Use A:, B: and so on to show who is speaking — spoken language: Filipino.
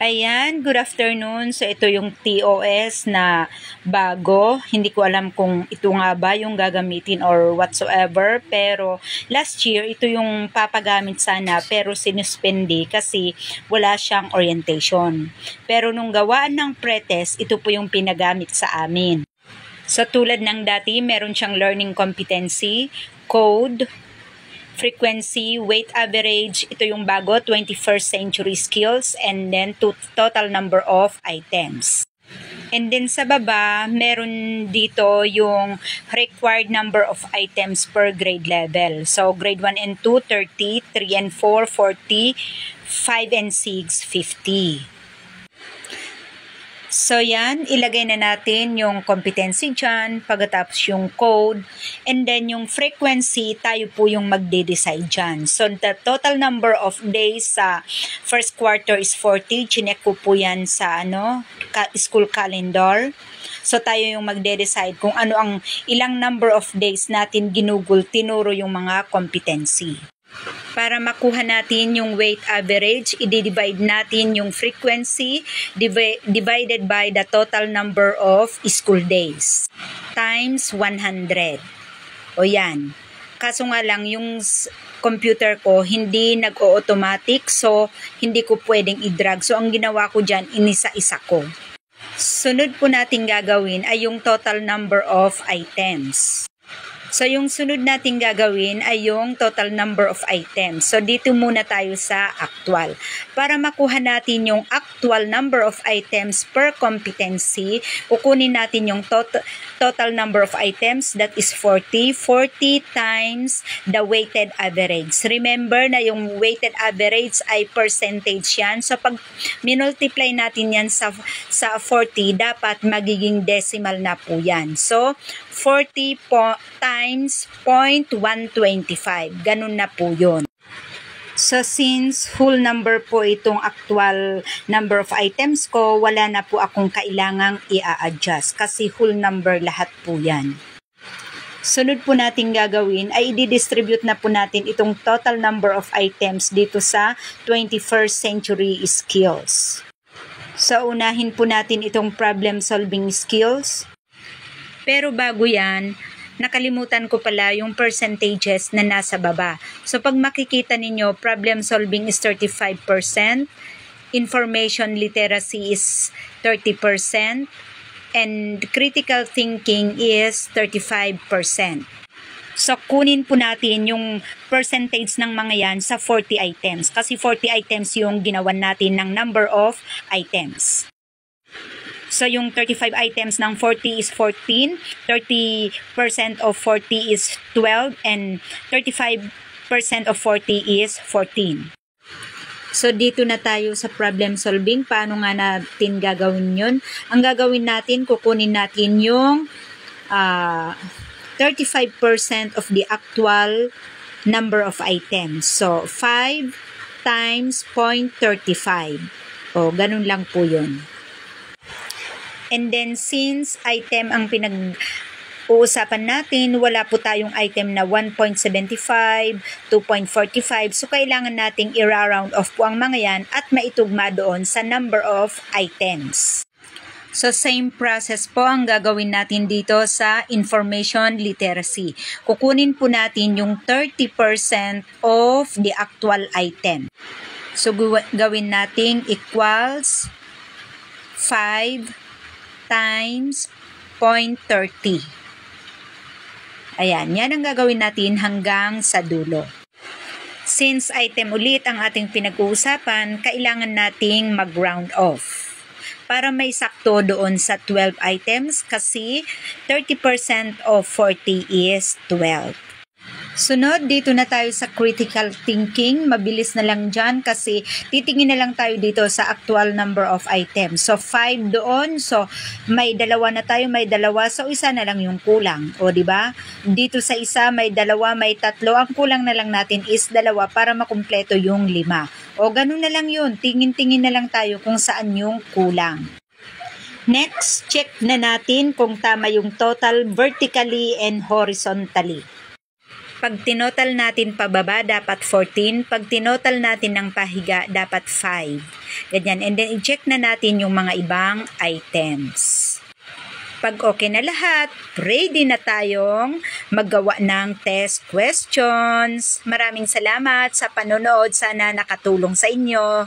A: Ayan, good afternoon. So ito yung TOS na bago. Hindi ko alam kung ito nga ba yung gagamitin or whatsoever. Pero last year, ito yung papagamit sana pero sinuspende kasi wala siyang orientation. Pero nung gawaan ng pretest, ito po yung pinagamit sa amin. So tulad ng dati, meron siyang learning competency, code, frequency, weight average, ito yung bago, 21st century skills, and then total number of items. And then sa baba, meron dito yung required number of items per grade level. So grade 1 and 2, 30, 3 and 4, 40, 5 and 6, 50. So yan, ilagay na natin yung competency dyan, pagkatapos yung code, and then yung frequency, tayo po yung magde-decide dyan. So the total number of days sa first quarter is 40, chinek ko po yan sa school calendar. So tayo yung magde-decide kung ano ang ilang number of days natin ginugol, tinuro yung mga competency. Para makuha natin yung weight average, i-divide natin yung frequency divided by the total number of school days times 100. O yan. Kaso nga lang, yung computer ko hindi nag-o-automatic, so hindi ko pwedeng i-drag. So ang ginawa ko dyan, inisa-isa ko. Sunod po natin gagawin ay yung total number of items. So, yung sunod natin gagawin ay yung total number of items. So, dito muna tayo sa actual. Para makuha natin yung actual number of items per competency, kukunin natin yung total number of items, that is 40. 40 times the weighted average. Remember na yung weighted average ay percentage yan. So, pag minultiply natin yan sa 40, dapat magiging decimal na po yan. So, 40 times 0.125. Ganun na po yun. So, since whole number po itong actual number of items ko, wala na po akong kailangang i-adjust kasi whole number lahat po yan. Sunod po natin gagawin ay i-distribute na po natin itong total number of items dito sa 21st century skills. So, unahin po natin itong problem solving skills. Pero bago yan, nakalimutan ko pala yung percentages na nasa baba. So pag makikita ninyo, problem solving is 35%, information literacy is 30%, and critical thinking is 35%. So kunin po natin yung percentage ng mga yan sa 40 items. Kasi 40 items yung ginawan natin ng number of items. So, yung 35 items ng 40 is 14, 30% of 40 is 12, and 35% of 40 is 14. So, dito na tayo sa problem solving. Paano nga natin gagawin yun? Ang gagawin natin, kukunin natin yung 35% of the actual number of items. So, 5 times 0.35. O, ganun lang po yun. And then, since item ang pinag-uusapan natin, wala po tayong item na 1.75, 2.45. So, kailangan nating i-round off po ang mga yan at maitugma doon sa number of items. So, same process po ang gagawin natin dito sa information literacy. Kukunin po natin yung 30% of the actual item. So, gawin nating equals 5 times 0.30. Ayan, yan ang gagawin natin hanggang sa dulo. Since item ulit ang ating pinag-uusapan, kailangan nating mag-round off para may sakto doon sa 12 items kasi 30% of 40 is 12. Sunod, dito na tayo sa critical thinking. Mabilis na lang dyan kasi titingin na lang tayo dito sa actual number of items. So, 5 doon. So, may dalawa na tayo, may dalawa. So, isa na lang yung kulang. O, diba? Dito sa isa, may dalawa, may tatlo. Ang kulang na lang natin is dalawa para makumpleto yung 5. O, ganun na lang yun. Tingin-tingin na lang tayo kung saan yung kulang. Next, check na natin kung tama yung total vertically and horizontally. Pag tinotal natin pababa, dapat 14. Pag tinotal natin ng pahiga, dapat 5. Ganyan. And then, i-check na natin yung mga ibang items. Pag okay na lahat, ready na tayong maggawa ng test questions. Maraming salamat sa panonood. Sana nakatulong sa inyo.